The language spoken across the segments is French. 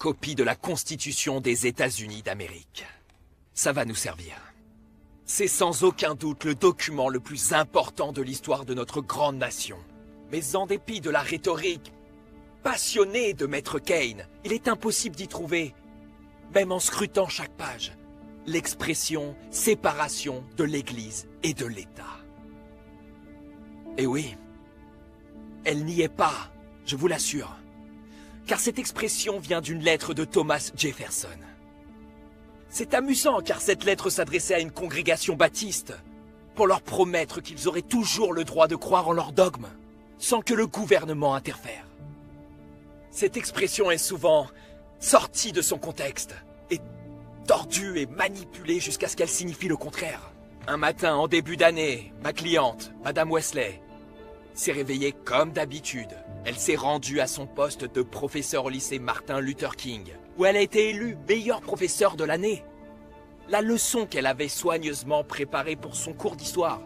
copie de la Constitution des États-Unis d'Amérique. Ça va nous servir. C'est sans aucun doute le document le plus important de l'histoire de notre grande nation. Mais en dépit de la rhétorique passionnée de Maître Kane, il est impossible d'y trouver, même en scrutant chaque page, l'expression « séparation de l'Église et de l'État ». Et oui, elle n'y est pas, je vous l'assure, car cette expression vient d'une lettre de Thomas Jefferson. C'est amusant car cette lettre s'adressait à une congrégation baptiste pour leur promettre qu'ils auraient toujours le droit de croire en leurs dogmes, sans que le gouvernement interfère. Cette expression est souvent sortie de son contexte, et tordue et manipulée jusqu'à ce qu'elle signifie le contraire. Un matin, en début d'année, ma cliente, Madame Wesley, s'est réveillée comme d'habitude. Elle s'est rendue à son poste de professeur au lycée Martin Luther King, où elle a été élue meilleure professeure de l'année. La leçon qu'elle avait soigneusement préparée pour son cours d'histoire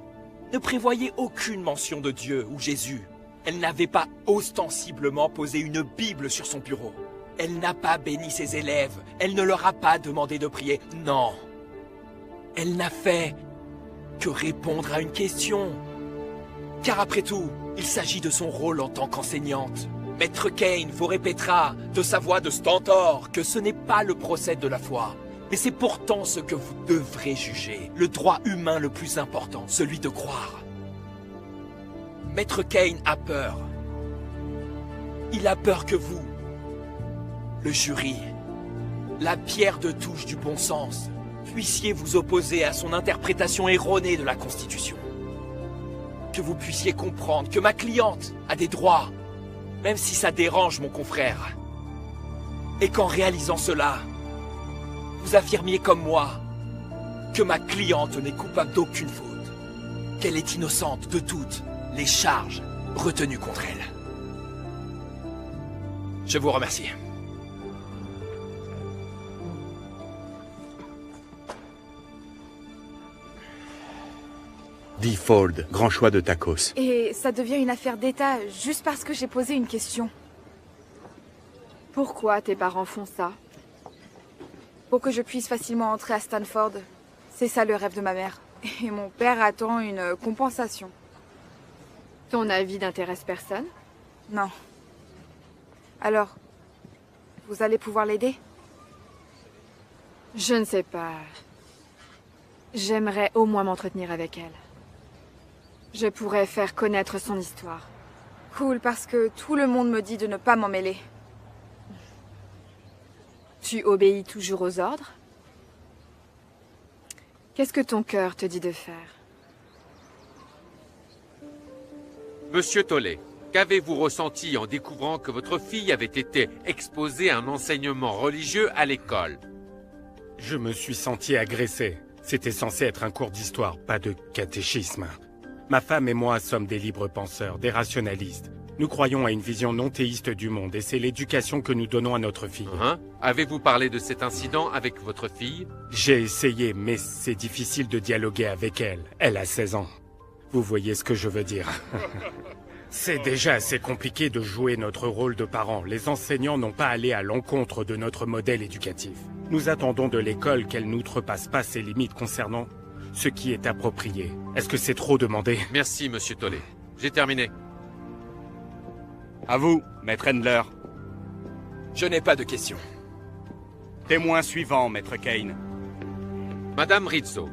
ne prévoyait aucune mention de Dieu ou Jésus. Elle n'avait pas ostensiblement posé une Bible sur son bureau. Elle n'a pas béni ses élèves. Elle ne leur a pas demandé de prier. Non. Elle n'a fait que répondre à une question. Car après tout, il s'agit de son rôle en tant qu'enseignante. Maître Kane vous répétera de sa voix de stentor que ce n'est pas le procès de la foi. Mais c'est pourtant ce que vous devrez juger. Le droit humain le plus important, celui de croire. Maître Kane a peur. Il a peur que vous, le jury, la pierre de touche du bon sens, puissiez vous opposer à son interprétation erronée de la Constitution. Que vous puissiez comprendre que ma cliente a des droits, même si ça dérange mon confrère. Et qu'en réalisant cela, vous affirmiez comme moi que ma cliente n'est coupable d'aucune faute, qu'elle est innocente de toutes les charges retenues contre elle. Je vous remercie. Default, grand choix de tacos. Et ça devient une affaire d'État juste parce que j'ai posé une question. Pourquoi tes parents font ça? Pour que je puisse facilement entrer à Stanford. C'est ça le rêve de ma mère. Et mon père attend une compensation. Ton avis n'intéresse personne? Non. Alors, vous allez pouvoir l'aider? Je ne sais pas. J'aimerais au moins m'entretenir avec elle. Je pourrais faire connaître son histoire. Cool, parce que tout le monde me dit de ne pas m'en mêler. Tu obéis toujours aux ordres? Qu'est-ce que ton cœur te dit de faire? Monsieur Tolley, qu'avez-vous ressenti en découvrant que votre fille avait été exposée à un enseignement religieux à l'école? Je me suis senti agressé. C'était censé être un cours d'histoire, pas de catéchisme. Ma femme et moi sommes des libres penseurs, des rationalistes. Nous croyons à une vision non théiste du monde et c'est l'éducation que nous donnons à notre fille. Avez-vous parlé de cet incident avec votre fille? J'ai essayé, mais c'est difficile de dialoguer avec elle. Elle a 16 ans. Vous voyez ce que je veux dire. C'est déjà assez compliqué de jouer notre rôle de parents. Les enseignants n'ont pas allé à l'encontre de notre modèle éducatif. Nous attendons de l'école qu'elle n'outrepasse pas ses limites concernant ce qui est approprié. Est-ce que c'est trop demandé? Merci, monsieur Tolley. J'ai terminé. À vous, maître Handler. Je n'ai pas de questions. Témoin suivant, maître Kane. Madame Rizzo,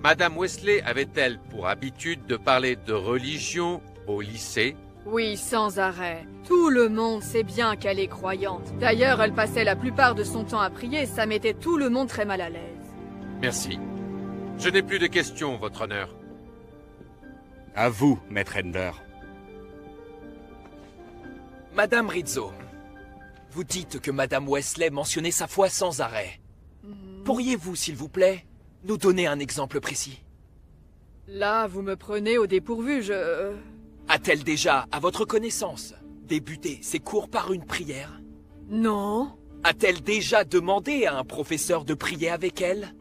Madame Wesley avait-elle pour habitude de parler de religion au lycée? Oui, sans arrêt. Tout le monde sait bien qu'elle est croyante. D'ailleurs, elle passait la plupart de son temps à prier, ça mettait tout le monde très mal à l'aise. Merci. Je n'ai plus de questions, votre honneur. À vous, maître Handler. Madame Rizzo, vous dites que Madame Wesley mentionnait sa foi sans arrêt. Pourriez-vous, s'il vous plaît, nous donner un exemple précis? Là, vous me prenez au dépourvu, A-t-elle déjà, à votre connaissance, débuté ses cours par une prière? Non. A-t-elle déjà demandé à un professeur de prier avec elle?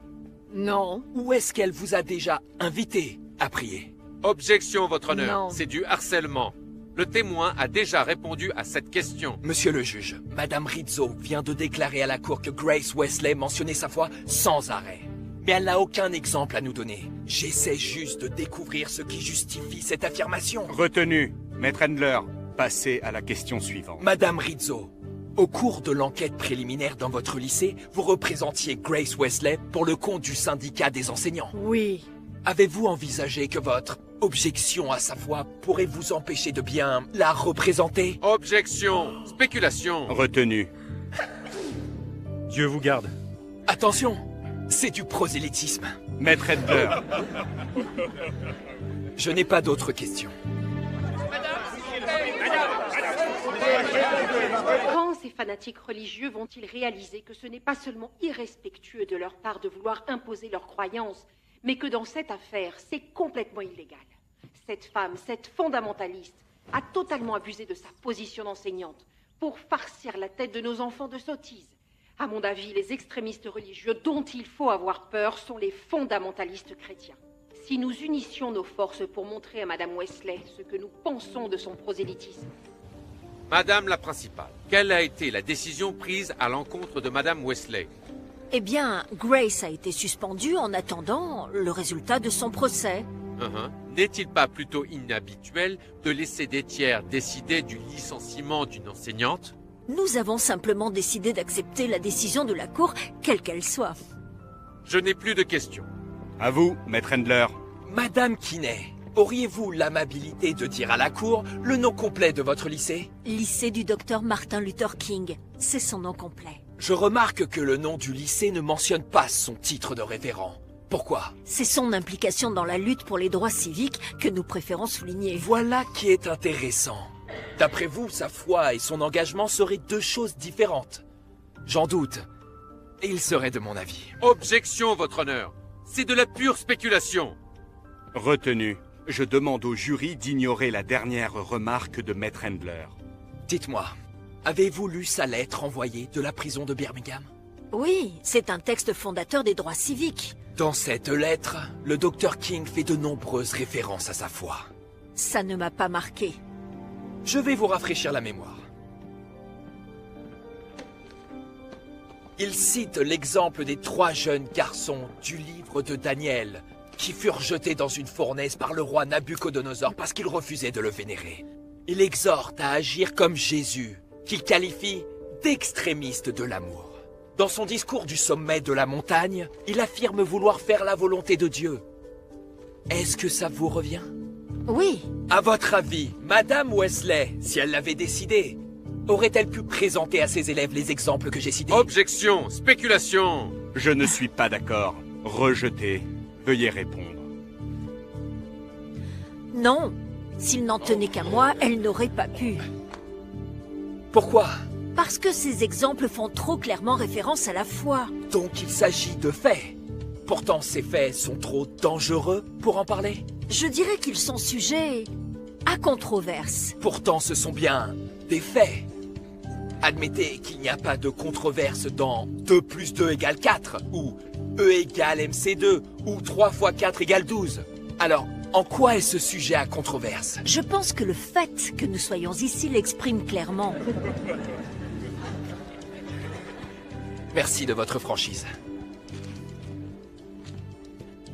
Non. Ou est-ce qu'elle vous a déjà invité à prier? Objection, votre honneur. Non. C'est du harcèlement. Le témoin a déjà répondu à cette question. Monsieur le juge, Madame Rizzo vient de déclarer à la cour que Grace Wesley mentionnait sa foi sans arrêt. Mais elle n'a aucun exemple à nous donner. J'essaie juste de découvrir ce qui justifie cette affirmation. Retenu. Maître Handler, passez à la question suivante. Madame Rizzo, au cours de l'enquête préliminaire dans votre lycée, vous représentiez Grace Wesley pour le compte du syndicat des enseignants. Oui. Avez-vous envisagé que votre objection à sa foi pourrait vous empêcher de bien la représenter? Objection. Spéculation. Retenu. Dieu vous garde. Attention, c'est du prosélytisme. Maître Handler, Je n'ai pas d'autres questions. Quand ces fanatiques religieux vont-ils réaliser que ce n'est pas seulement irrespectueux de leur part de vouloir imposer leurs croyances, mais que dans cette affaire, c'est complètement illégal? Cette femme, cette fondamentaliste, a totalement abusé de sa position d'enseignante pour farcir la tête de nos enfants de sottises. À mon avis, les extrémistes religieux dont il faut avoir peur sont les fondamentalistes chrétiens. Si nous unissions nos forces pour montrer à Madame Wesley ce que nous pensons de son prosélytisme, Madame la principale, quelle a été la décision prise à l'encontre de Madame Wesley? Eh bien, Grace a été suspendue en attendant le résultat de son procès. N'est-il pas plutôt inhabituel de laisser des tiers décider du licenciement d'une enseignante? Nous avons simplement décidé d'accepter la décision de la Cour, quelle qu'elle soit. Je n'ai plus de questions. à vous, Maître Handler. Madame Kinney, auriez-vous l'amabilité de dire à la cour le nom complet de votre lycée? Lycée du docteur Martin Luther King, c'est son nom complet. Je remarque que le nom du lycée ne mentionne pas son titre de référent. Pourquoi? C'est son implication dans la lutte pour les droits civiques que nous préférons souligner. Voilà qui est intéressant. D'après vous, sa foi et son engagement seraient deux choses différentes. J'en doute. Il serait de mon avis. Objection, votre honneur. C'est de la pure spéculation. Retenu. Je demande au jury d'ignorer la dernière remarque de Maître Handler. Dites-moi, avez-vous lu sa lettre envoyée de la prison de Birmingham? Oui, c'est un texte fondateur des droits civiques. Dans cette lettre, le Dr King fait de nombreuses références à sa foi. Ça ne m'a pas marqué. Je vais vous rafraîchir la mémoire. Il cite l'exemple des 3 jeunes garçons du livre de Daniel, qui furent jetés dans une fournaise par le roi Nabuchodonosor parce qu'il refusait de le vénérer. Il exhorte à agir comme Jésus, qu'il qualifie d'extrémiste de l'amour. Dans son discours du sommet de la montagne, il affirme vouloir faire la volonté de Dieu. Est-ce que ça vous revient? Oui, À votre avis, Madame Wesley, si elle l'avait décidé, aurait-elle pu présenter à ses élèves les exemples que j'ai cités? Objection, spéculation. Je ne suis pas d'accord. Rejeté. Veuillez répondre. non. S'il n'en tenait qu'à moi, elle n'aurait pas pu. Pourquoi? Parce que ces exemples font trop clairement référence à la foi. Donc il s'agit de faits. Pourtant ces faits sont trop dangereux pour en parler. Je dirais qu'ils sont sujets à controverse. Pourtant ce sont bien des faits. Admettez qu'il n'y a pas de controverse dans 2 plus 2 égale 4, ou E égale MC2, ou 3 fois 4 égale 12. Alors, en quoi est ce sujet à controverse? Je pense que le fait que nous soyons ici l'exprime clairement. Merci de votre franchise.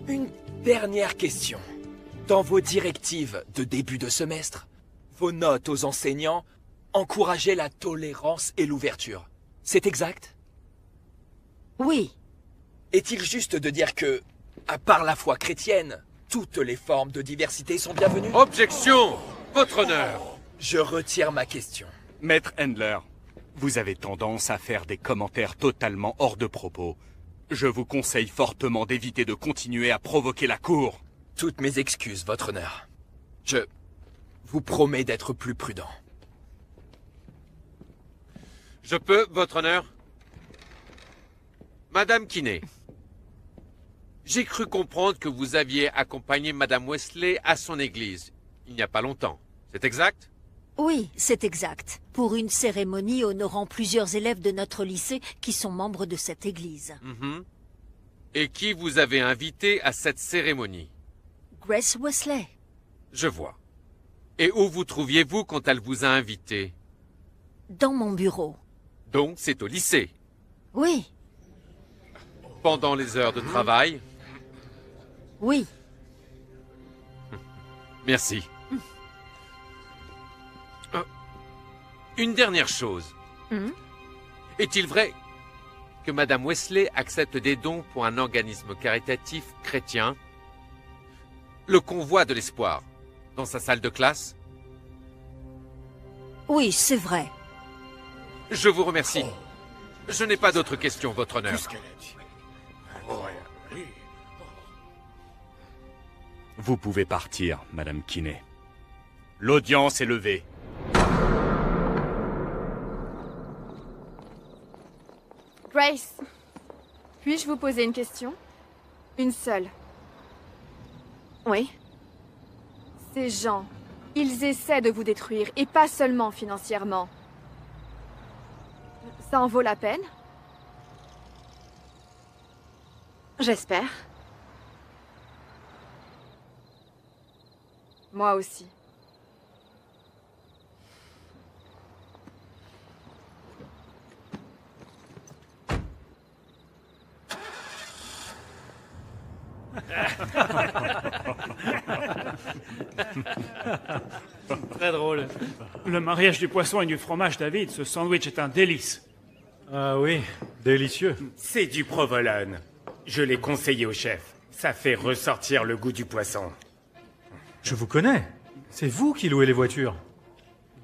Une dernière question. Dans vos directives de début de semestre, vos notes aux enseignants encourageaient la tolérance et l'ouverture. C'est exact? Oui, Est-il juste de dire que, à part la foi chrétienne, toutes les formes de diversité sont bienvenues? Objection, votre honneur. Je retire ma question. Maître Handler, vous avez tendance à faire des commentaires totalement hors de propos. Je vous conseille fortement d'éviter de continuer à provoquer la cour. Toutes mes excuses, votre honneur. Je vous promets d'être plus prudent. Je peux, votre honneur? Madame Kinney, j'ai cru comprendre que vous aviez accompagné Madame Wesley à son église, il n'y a pas longtemps. C'est exact? oui, c'est exact. Pour une cérémonie honorant plusieurs élèves de notre lycée qui sont membres de cette église. Et qui vous avez invité à cette cérémonie? Grace Wesley. Je vois. Et où vous trouviez-vous quand elle vous a invité? Dans mon bureau. Donc c'est au lycée. Oui, Pendant les heures de travail? oui. Merci. Une dernière chose. Est-il vrai que Madame Wesley accepte des dons pour un organisme caritatif chrétien, le Convoi de l'Espoir, dans sa salle de classe? Oui, c'est vrai. Je vous remercie. Je n'ai pas d'autres questions, Votre Honneur. Vous pouvez partir, Madame Kinney. L'audience est levée. Grace, puis-je vous poser une question? Une seule. Oui. Ces gens, ils essaient de vous détruire, et pas seulement financièrement. Ça en vaut la peine? J'espère. Moi aussi. Très drôle. Le mariage du poisson et du fromage, David, ce sandwich est un délice. Ah oui, délicieux. C'est du provolone. Je l'ai conseillé au chef. Ça fait ressortir le goût du poisson. Je vous connais. C'est vous qui louez les voitures.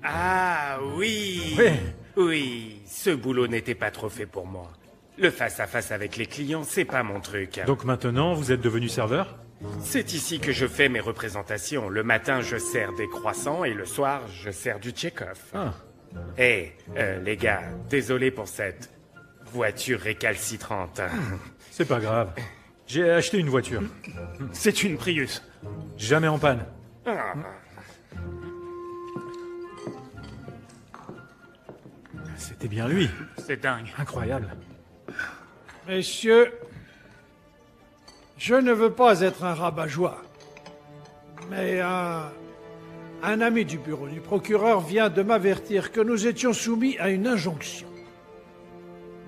Ah oui. Oui. Oui, ce boulot n'était pas trop fait pour moi. Le face-à-face avec les clients, c'est pas mon truc. Donc maintenant, vous êtes devenu serveur? C'est ici que je fais mes représentations. Le matin, je sers des croissants et le soir, je sers du Tchekhov. Ah. Les gars, désolé pour cette voiture récalcitrante. C'est pas grave. J'ai acheté une voiture. C'est une Prius. Jamais en panne. Ah. C'était bien lui. C'est dingue. Incroyable. Messieurs, je ne veux pas être un rabat-joie, mais un ami du bureau du procureur vient de m'avertir que nous étions soumis à une injonction.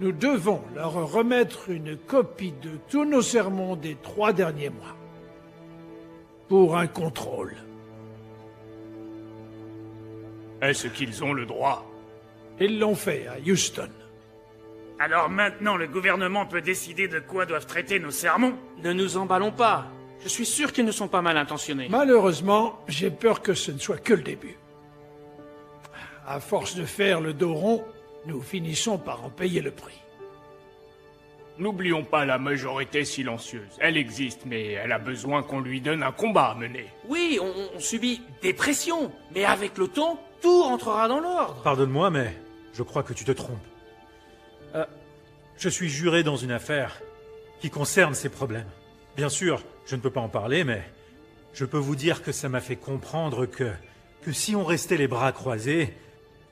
Nous devons leur remettre une copie de tous nos sermons des 3 derniers mois, pour un contrôle. Est-ce qu'ils ont le droit? Ils l'ont fait à Houston. Alors maintenant, le gouvernement peut décider de quoi doivent traiter nos sermons? Ne nous emballons pas. Je suis sûr qu'ils ne sont pas mal intentionnés. Malheureusement, j'ai peur que ce ne soit que le début. À force de faire le dos rond, nous finissons par en payer le prix. N'oublions pas la majorité silencieuse. Elle existe, mais elle a besoin qu'on lui donne un combat à mener. Oui, on subit des pressions, mais avec le temps, tout rentrera dans l'ordre. Pardonne-moi, mais je crois que tu te trompes. Je suis juré dans une affaire qui concerne ces problèmes. Bien sûr, je ne peux pas en parler, mais je peux vous dire que ça m'a fait comprendre que si on restait les bras croisés,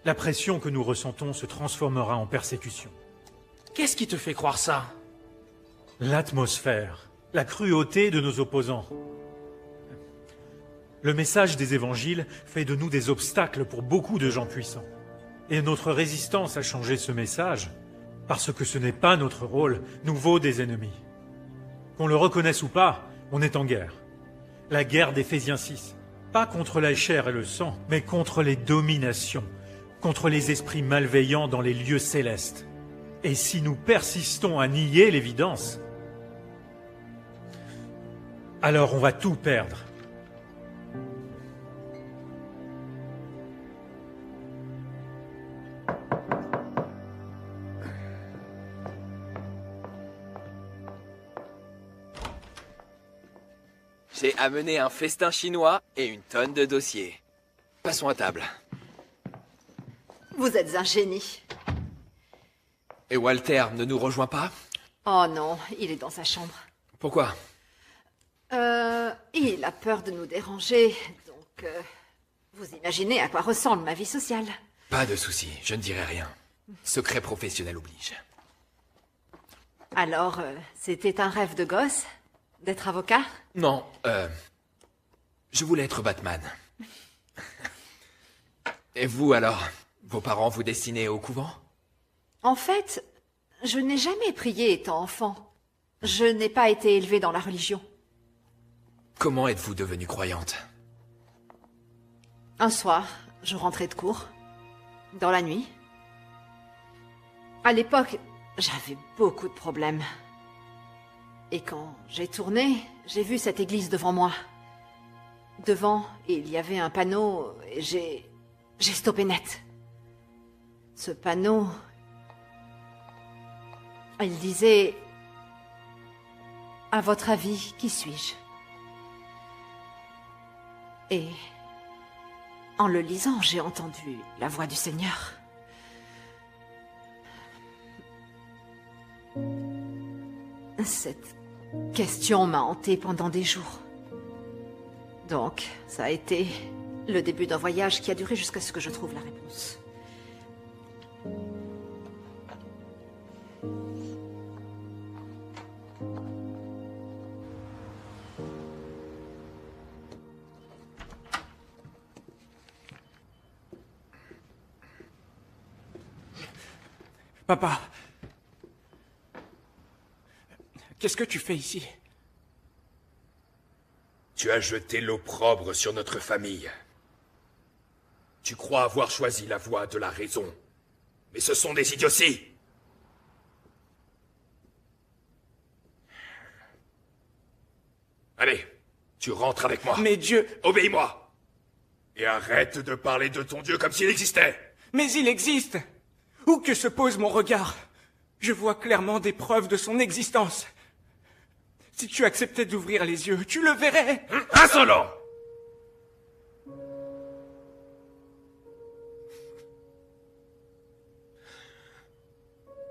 la pression que nous ressentons se transformera en persécution. Qu'est-ce qui te fait croire ça? L'atmosphère, la cruauté de nos opposants. Le message des évangiles fait de nous des obstacles pour beaucoup de gens puissants. Et notre résistance à changer ce message, parce que ce n'est pas notre rôle, nous vaut des ennemis. Qu'on le reconnaisse ou pas, on est en guerre. La guerre d'Éphésiens 6. Pas contre la chair et le sang, mais contre les dominations, contre les esprits malveillants dans les lieux célestes. Et si nous persistons à nier l'évidence, alors on va tout perdre. J'ai amené un festin chinois et une tonne de dossiers. Passons à table. Vous êtes un génie. Et Walter ne nous rejoint pas? Oh non, il est dans sa chambre. Pourquoi? Il a peur de nous déranger, donc vous imaginez à quoi ressemble ma vie sociale. Pas de souci, je ne dirai rien. Secret professionnel oblige. Alors, c'était un rêve de gosse? D'être avocat? Non, je voulais être Batman. Et vous alors? Vos parents vous destinaient au couvent? En fait, je n'ai jamais prié étant enfant. Je n'ai pas été élevée dans la religion. Comment êtes-vous devenue croyante? Un soir, je rentrais de cours, dans la nuit. À l'époque, j'avais beaucoup de problèmes. Et quand j'ai tourné, j'ai vu cette église devant moi. Devant, il y avait un panneau et j'ai stoppé net. Ce panneau, il disait « À votre avis, qui suis-je » Et en le lisant, j'ai entendu la voix du Seigneur. Cette question m'a hantée pendant des jours. Donc, ça a été le début d'un voyage qui a duré jusqu'à ce que je trouve la réponse. Papa, qu'est-ce que tu fais ici? Tu as jeté l'opprobre sur notre famille. Tu crois avoir choisi la voie de la raison. Mais ce sont des idioties. Allez, tu rentres avec moi. Mais Dieu... Obéis-moi. Et arrête de parler de ton Dieu comme s'il existait. Mais il existe. Où que se pose mon regard, je vois clairement des preuves de son existence. Si tu acceptais d'ouvrir les yeux, tu le verrais. Insolent!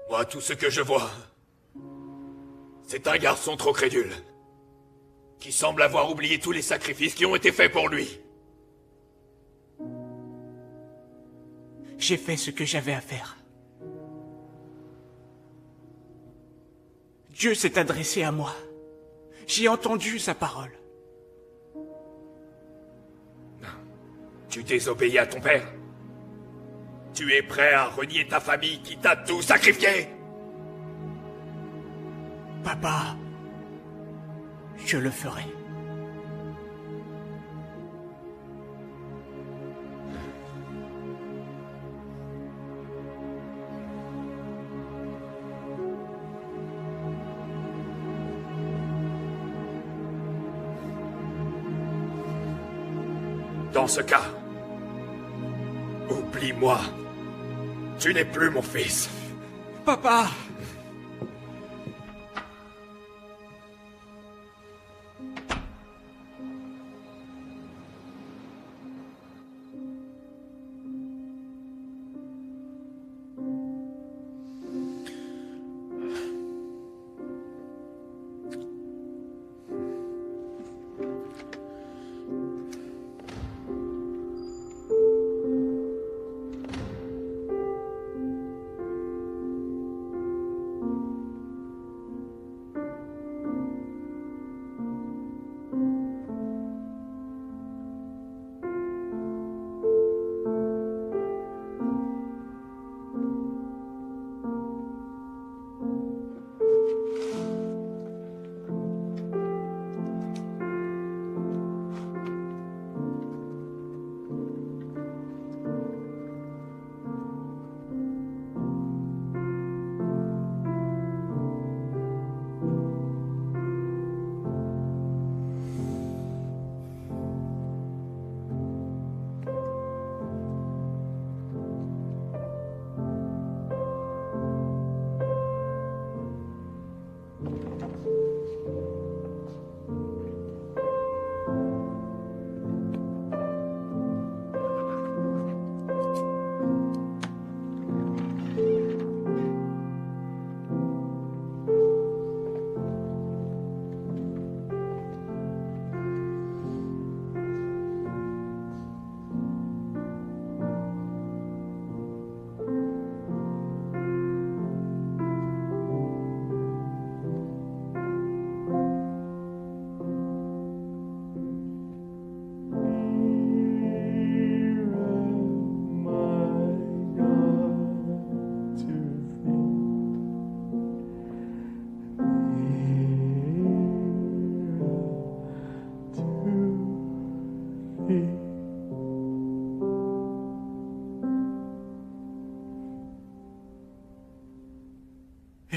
Moi, tout ce que je vois, c'est un garçon trop crédule, qui semble avoir oublié tous les sacrifices qui ont été faits pour lui. J'ai fait ce que j'avais à faire. Dieu s'est adressé à moi. J'ai entendu sa parole. Tu désobéis à ton père? Tu es prêt à renier ta famille qui t'a tout sacrifié? Papa, je le ferai. Dans ce cas, oublie-moi. Tu n'es plus mon fils. Papa!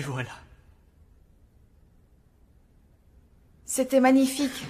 Et voilà. C'était magnifique.